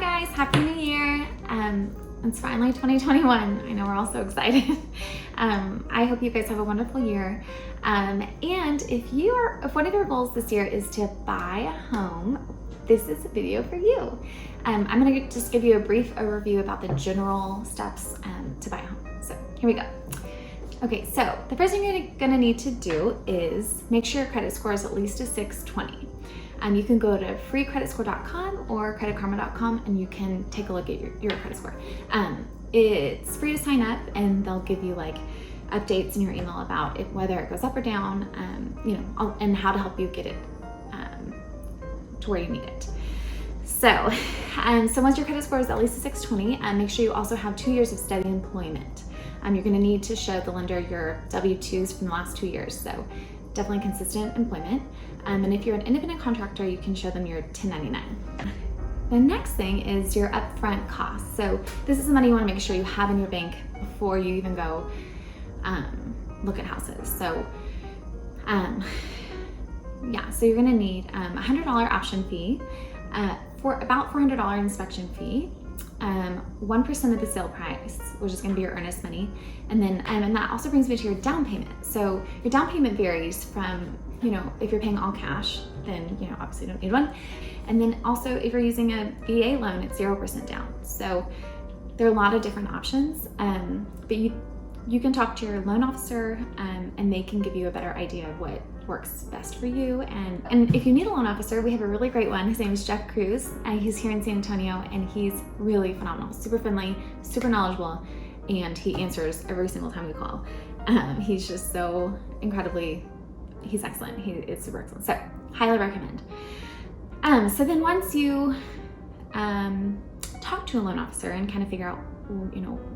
guys, Happy New Year. It's finally 2021. I know we're all so excited. I hope you guys have a wonderful year. And if one of your goals this year is to buy a home, this is a video for you. I'm gonna just give you a brief overview about the general steps to buy a home. So here we go. Okay, so the first thing you're gonna need to do is make sure your credit score is at least a 620. You can go to freecreditscore.com or creditkarma.com and you can take a look at your credit score. It's free to sign up and they'll give you like updates in your email about whether it goes up or down, and how to help you get it to where you need it. So once your credit score is at least a 620, make sure you also have 2 years of steady employment. You're gonna need to show the lender your W-2s from the last 2 years. So definitely consistent employment. And if you're an independent contractor, you can show them your 1099. The next thing is your upfront costs. So this is the money you want to make sure you have in your bank before you even go look at houses. So so you're gonna need a $100 option fee, for about $400 inspection fee, 1% of the sale price, which is going to be your earnest money, and then and that also brings me to your down payment. So your down payment varies from, if you're paying all cash, then obviously you don't need one, and then also if you're using a VA loan, it's 0% down. So there are a lot of different options, but you can talk to your loan officer, and they can give you a better idea of what works best for you. And if you need a loan officer, we have a really great one. His name is Jeff Cruz. He's here in San Antonio, and he's really phenomenal, super friendly, super knowledgeable, and he answers every single time we call. He's just so he's excellent. He is super excellent. So highly recommend. So then once you talk to a loan officer and kind of figure out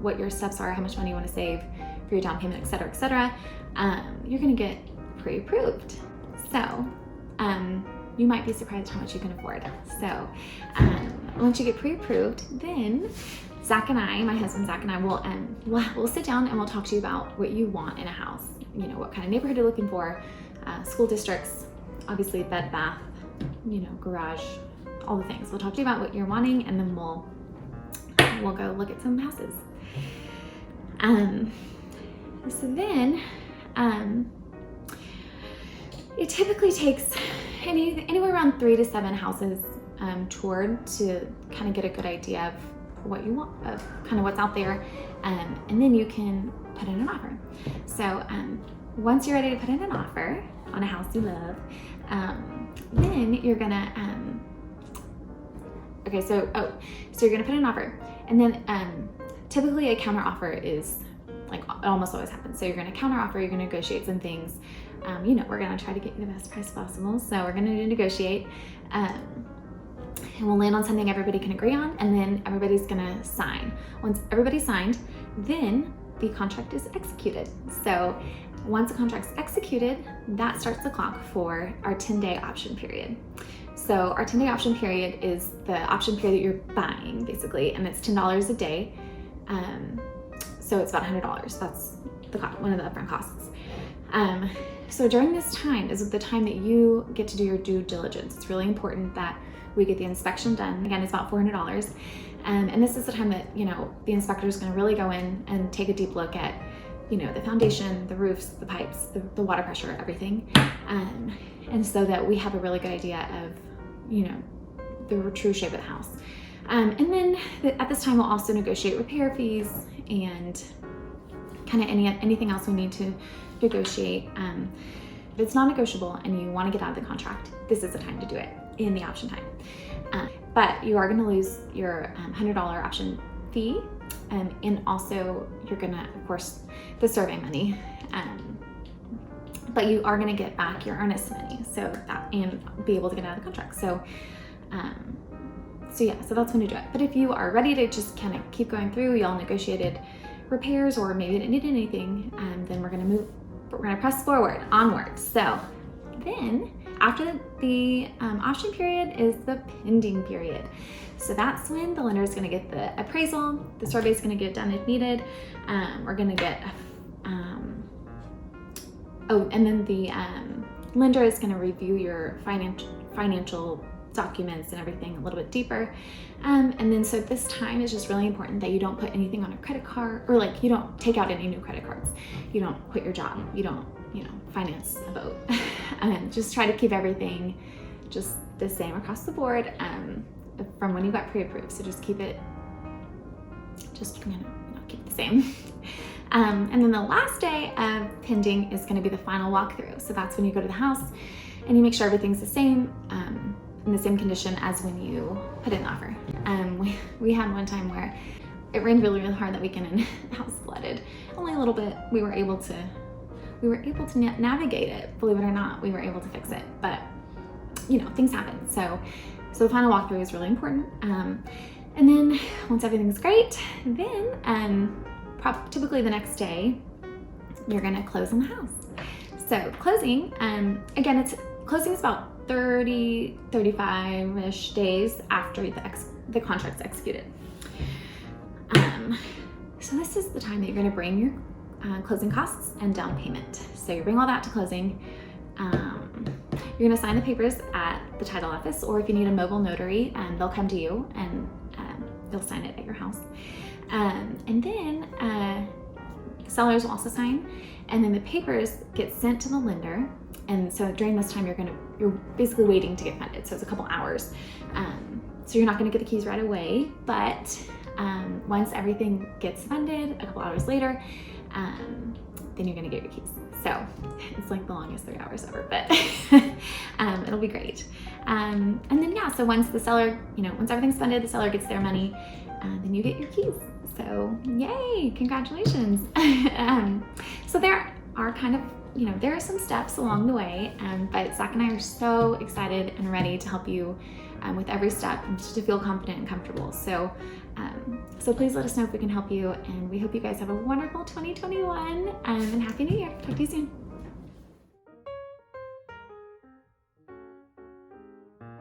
what your steps are, how much money you want to save for your down payment, et cetera, you're going to get pre-approved. So you might be surprised how much you can afford. So once you get pre-approved, then Zach and I, my husband Zach and I, we'll sit down and we'll talk to you about what you want in a house. What kind of neighborhood you're looking for, school districts, obviousbed, bath, garage, all the things. We'll talk to you about what you're wanting, and then we'll go look at some houses. So then, it typically takes anywhere around 3 to 7 houses toured to kind of get a good idea of what you want, of kind of what's out there, and then you can put in an offer. So once you're ready to put in an offer on a house you love, then you're gonna so you're gonna put in an offer, and then typically a counter offer is like it almost always happens. So you're gonna counter offer, you're gonna negotiate some things. We're gonna try to get you the best price possible, so we're gonna negotiate, and we'll land on something everybody can agree on, and then everybody's gonna sign. Once everybody's signed, then the contract is executed. So once the contract's executed, that starts the clock for our 10-day option period. So our 10-day option period is the option period that you're buying, basically, and it's $10 a day. So it's about $100. That's one of the upfront costs. So during this time is the time that you get to do your due diligence. It's really important that we get the inspection done. Again, it's about $400. And this is the time that, the inspector is going to really go in and take a deep look at, the foundation, the roofs, the pipes, the water pressure, everything. And so that we have a really good idea of, the true shape of the house. And then at this time, we'll also negotiate repair fees and kind of anything else we need to negotiate. If it's non-negotiable and you want to get out of the contract, this is the time to do it in the option time. But you are going to lose your $100 option fee, and also you're going to, of course, the survey money. But you are going to get back your earnest money, and be able to get out of the contract. So that's when you do it. But if you are ready to just kind of keep going through, y'all negotiated repairs, or maybe didn't need anything, then we're gonna press forward, onward. So then after the option period is the pending period. So that's when the lender is gonna get the appraisal, the survey is gonna get done if needed. We're gonna get, and then the lender is gonna review your financial documents and everything a little bit deeper. And then so this time is just really important that you don't put anything on a credit card, or like you don't take out any new credit cards. You don't quit your job. You don't, finance a boat. Just try to keep everything just the same across the board from when you got pre-approved. So just keep it, keep it the same. And then the last day of pending is going to be the final walkthrough. So that's when you go to the house and you make sure everything's the same, in the same condition as when you put in the offer. We had one time where it rained really, really hard that weekend and the house flooded. Only a little bit. We were able to navigate it. Believe it or not, we were able to fix it. But things happen. So the final walkthrough is really important. And then once everything's great, then typically the next day, you're gonna close on the house. So closing, again, closing is about 35-ish days after the contract's executed. So this is the time that you're gonna bring your closing costs and down payment. So you bring all that to closing. You're gonna sign the papers at the title office, or if you need a mobile notary, they'll come to you and they'll sign it at your house. And then sellers will also sign, and then the papers get sent to the lender. And so during this time, you're basically waiting to get funded. So it's a couple hours. So you're not gonna get the keys right away, but once everything gets funded, a couple hours later, then you're gonna get your keys. So it's like the longest 3 hours ever, but it'll be great. And then so once the seller, once everything's funded, the seller gets their money, then you get your keys. So yay, congratulations. So there are there are some steps along the way, but Zach and I are so excited and ready to help you with every step and to feel confident and comfortable. So please let us know if we can help you, and we hope you guys have a wonderful 2021 and Happy New Year. Talk to you soon.